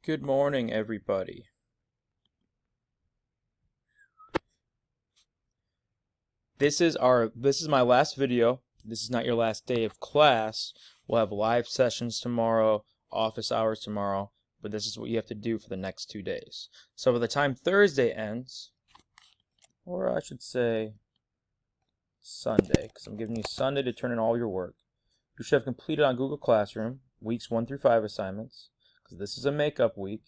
Good morning, everybody. This is my last video. This is not your last day of class. We'll have live sessions tomorrow, office hours tomorrow, but this is what you have to do for the next 2 days. So by the time Thursday ends, or I should say Sunday, because I'm giving you Sunday to turn in all your work, you should have completed on Google Classroom weeks 1 through 5 assignments, because this is a makeup week,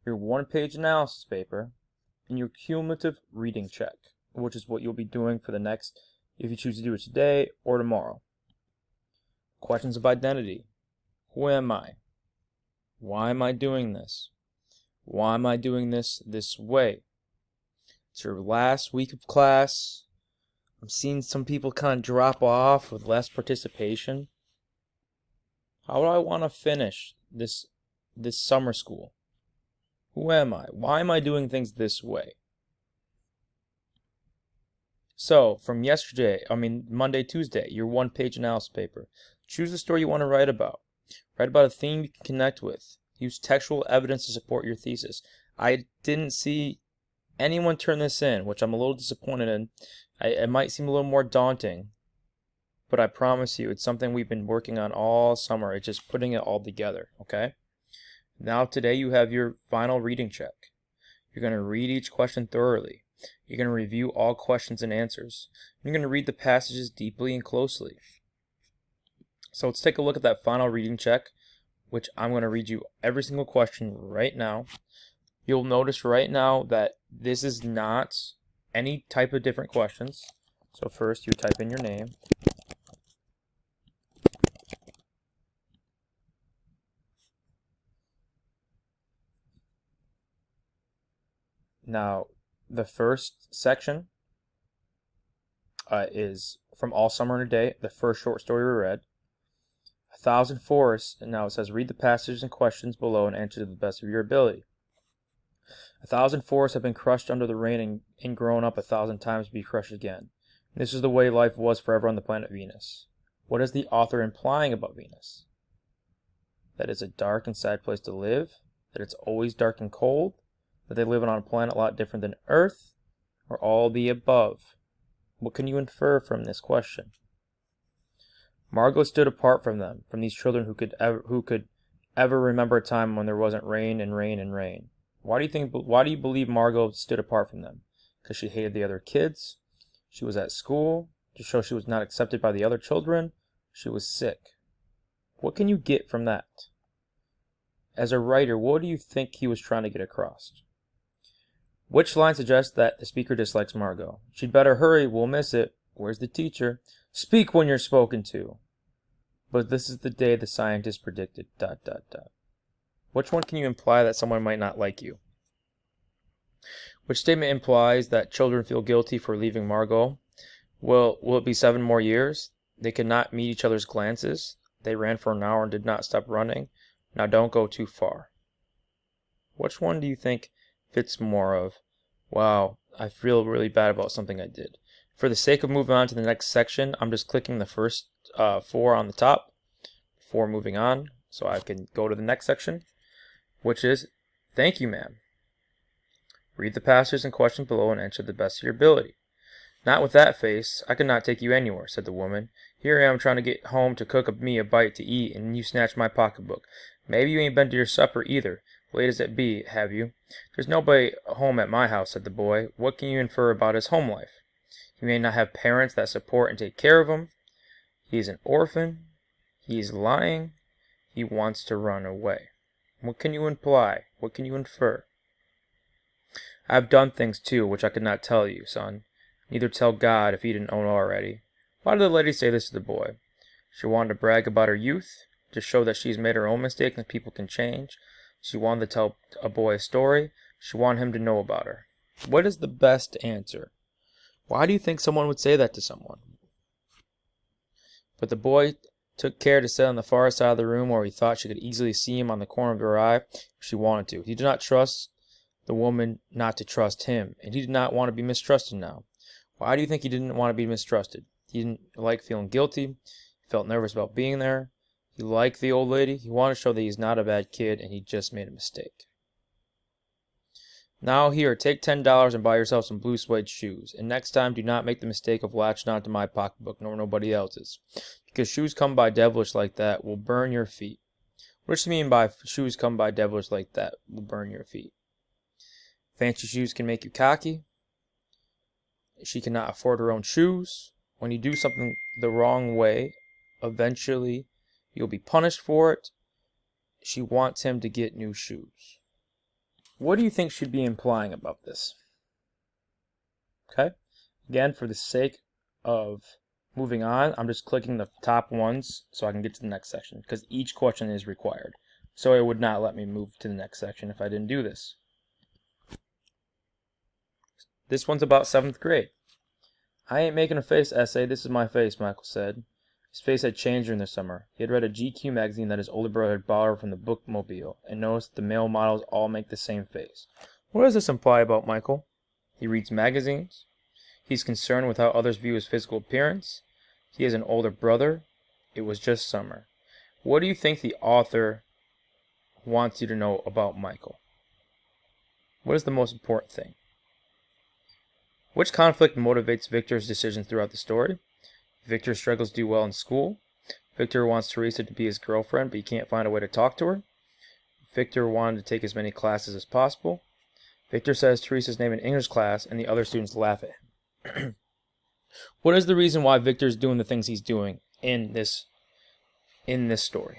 your one-page analysis paper, and your cumulative reading check, which is what you'll be doing for the next, if you choose to do it today or tomorrow. Questions of identity. Who am I? Why am I doing this? Why am I doing this way? It's your last week of class. I'm seeing some people kind of drop off with less participation. How do I want to finish this summer school? Who am I? Why am I doing things this way? So, from Monday, Tuesday, your one-page analysis paper. Choose the story you want to write about. Write about a theme you can connect with. Use textual evidence to support your thesis. I didn't see anyone turn this in, which I'm a little disappointed in. It might seem a little more daunting, but I promise you, it's something we've been working on all summer. It's just putting it all together, okay? Now today you have your final reading check. You're going to read each question thoroughly. You're going to review all questions and answers. You're going to read the passages deeply and closely. So let's take a look at that final reading check, which I'm going to read you every single question right now. You'll notice right now that this is not any type of different questions. So first you type in your name. Now, the first section is from All Summer in a Day, the first short story we read. 1,000 Forests, and now it says read the passages and questions below and answer to the best of your ability. 1,000 forests have been crushed under the rain and grown up 1,000 times to be crushed again. This is the way life was forever on the planet Venus. What is the author implying about Venus? That it's a dark and sad place to live? That it's always dark and cold? That they live on a planet a lot different than Earth, or all the above? What can you infer from this question? Margot stood apart from them, from these children who could ever remember a time when there wasn't rain and rain and rain. Why do you believe Margot stood apart from them? Because she hated the other kids? She was at school to show she was not accepted by the other children? She was sick. What can you get from that? As a writer, what do you think he was trying to get across? Which line suggests that the speaker dislikes Margot? She'd better hurry, we'll miss it. Where's the teacher? Speak when you're spoken to. But this is the day the scientists predicted, ... Which one can you imply that someone might not like you? Which statement implies that children feel guilty for leaving Margot? Will it be 7 more years? They could not meet each other's glances. They ran for an hour and did not stop running. Now don't go too far. Which one do you think fits more of, wow, I feel really bad about something I did? For the sake of moving on to the next section, I'm just clicking the first 4 on the top before moving on, so I can go to the next section, which is, thank you, ma'am. Read the passages and questions below and answer to the best of your ability. Not with that face, I could not take you anywhere, said the woman. Here I am trying to get home to cook me a bite to eat, and you snatch my pocketbook. Maybe you ain't been to your supper either, late as it be, have you? There's nobody home at my house, said the boy. What can you infer about his home life? He may not have parents that support and take care of him. He's an orphan. He's lying. He wants to run away. What can you imply? What can you infer? I have done things too which I could not tell you, son. Neither tell God if he didn't know already. Why did the lady say this to the boy? She wanted to brag about her youth, to show that she's made her own mistakes and people can change. She wanted to tell a boy a story. She wanted him to know about her. What is the best answer? Why do you think someone would say that to someone? But the boy took care to sit on the far side of the room where he thought she could easily see him on the corner of her eye if she wanted to. He did not trust the woman not to trust him, and he did not want to be mistrusted now. Why do you think he didn't want to be mistrusted? He didn't like feeling guilty. He felt nervous about being there. He liked the old lady. He wanted to show that he's not a bad kid and he just made a mistake. Now here, take $10 and buy yourself some blue suede shoes. And next time, do not make the mistake of latching onto my pocketbook nor nobody else's. Because shoes come by devilish like that will burn your feet. What does she mean by shoes come by devilish like that will burn your feet? Fancy shoes can make you cocky. She cannot afford her own shoes. When you do something the wrong way, eventually you'll be punished for it. She wants him to get new shoes. What do you think she'd be implying about this? Okay. Again, for the sake of moving on, I'm just clicking the top ones so I can get to the next section, because each question is required. So it would not let me move to the next section if I didn't do this. This one's about 7th grade. I ain't making a face essay, this is my face, Michael said. His face had changed during the summer. He had read a GQ magazine that his older brother had borrowed from the bookmobile, and noticed that the male models all make the same face. What does this imply about Michael? He reads magazines. He's concerned with how others view his physical appearance. He has an older brother. It was just summer. What do you think the author wants you to know about Michael? What is the most important thing? Which conflict motivates Victor's decisions throughout the story? Victor struggles to do well in school. Victor wants Teresa to be his girlfriend, but he can't find a way to talk to her. Victor wanted to take as many classes as possible. Victor says Teresa's name in English class, and the other students laugh at him. What is the reason why Victor's doing the things he's doing in this story?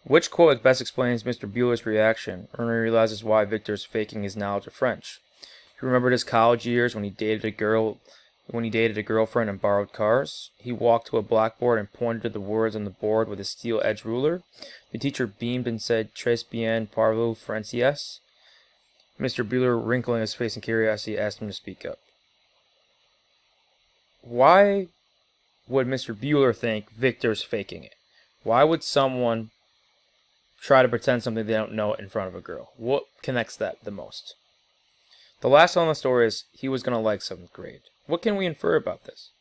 Which quote best explains Mr. Bueller's reaction when he realizes why Victor's faking his knowledge of French? He remembered his college years when he dated a girlfriend and borrowed cars. He walked to a blackboard and pointed to the words on the board with a steel-edged ruler. The teacher beamed and said, "Très bien, parlez français?" Mr. Bueller, wrinkling his face in curiosity, asked him to speak up. Why would Mr. Bueller think Victor's faking it? Why would someone try to pretend something they don't know in front of a girl? What connects that the most? The last one in the story is he was going to like 7th grade. What can we infer about this?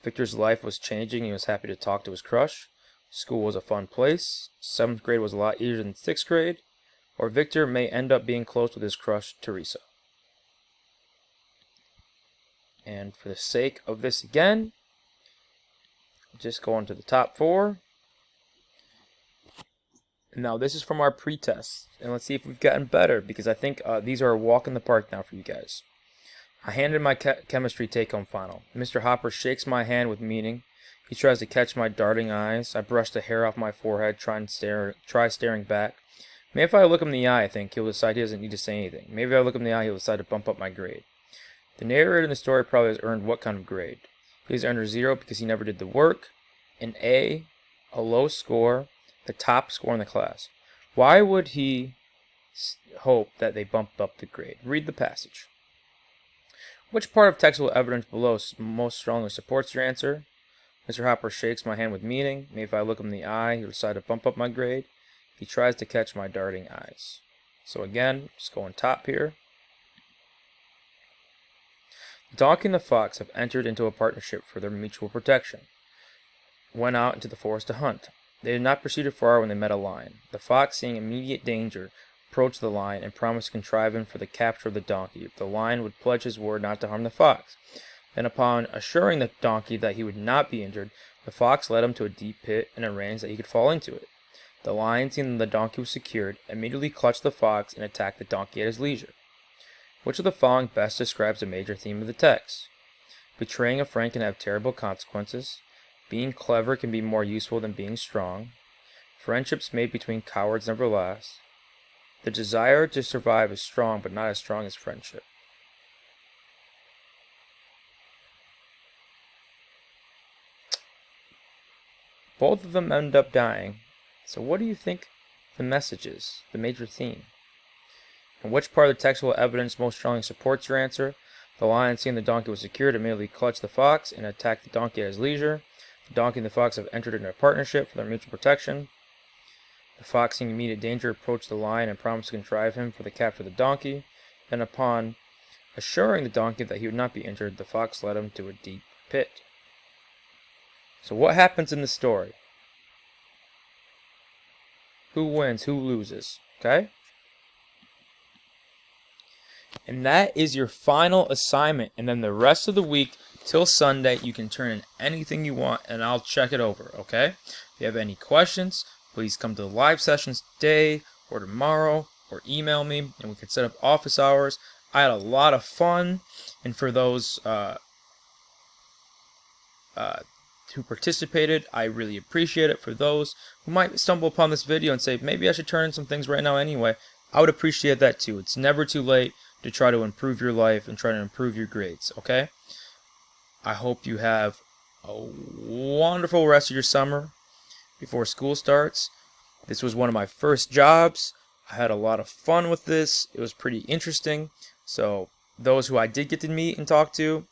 Victor's life was changing. He was happy to talk to his crush. School was a fun place. 7th grade was a lot easier than 6th grade. Or Victor may end up being close with his crush, Teresa. And for the sake of this again, just go on to the top 4. Now this is from our pre-test, and let's see if we've gotten better, because I think these are a walk in the park now for you guys. I handed my chemistry take-home final. Mr. Hopper shakes my hand with meaning. He tries to catch my darting eyes. I brush the hair off my forehead, try staring back. Maybe if I look him in the eye, I think he'll decide he doesn't need to say anything. Maybe if I look him in the eye, he'll decide to bump up my grade. The narrator in the story probably has earned what kind of grade? He has earned a 0 because he never did the work, an A, a low score, the top score in the class. Why would he hope that they bump up the grade? Read the passage. Which part of textual evidence below most strongly supports your answer? Mr. Hopper shakes my hand with meaning. Maybe if I look him in the eye, he'll decide to bump up my grade. He tries to catch my darting eyes. So again, just going top here. The donkey and the fox have entered into a partnership for their mutual protection. Went out into the forest to hunt. They had not proceeded far when they met a lion. The fox, seeing immediate danger, approached the lion and promised to contrive him for the capture of the donkey if the lion would pledge his word not to harm the fox. Then, upon assuring the donkey that he would not be injured, the fox led him to a deep pit and arranged that he could fall into it. The lion, seeing that the donkey was secured, immediately clutched the fox and attacked the donkey at his leisure. Which of the following best describes the major theme of the text? Betraying a friend can have terrible consequences. Being clever can be more useful than being strong. Friendships made between cowards never last. The desire to survive is strong, but not as strong as friendship. Both of them end up dying. So what do you think the message is, the major theme? And which part of the textual evidence most strongly supports your answer? The lion, seeing the donkey was secured, immediately clutched the fox and attacked the donkey at his leisure. The donkey and the fox have entered into a partnership for their mutual protection. The fox, seeing immediate danger, approached the lion and promised to contrive him for the capture of the donkey. Then, upon assuring the donkey that he would not be injured, the fox led him to a deep pit. So what happens in the story? who wins, who loses. Okay? And that is your final assignment. And then the rest of the week till Sunday, you can turn in anything you want and I'll check it over. Okay? If you have any questions, please come to the live sessions today or tomorrow or email me and we can set up office hours. I had a lot of fun. And for those who participated, I really appreciate it. For those who might stumble upon this video and say, maybe I should turn in some things right now anyway, I would appreciate that too. It's never too late to try to improve your life and try to improve your grades, okay? I hope you have a wonderful rest of your summer before school starts. This was one of my first jobs. I had a lot of fun with this. It was pretty interesting. So those who I did get to meet and talk to,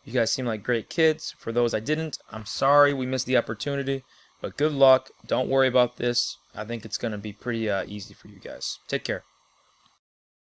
you guys seem like great kids. For those I didn't, I'm sorry we missed the opportunity. But good luck. Don't worry about this. I think it's going to be pretty easy for you guys. Take care.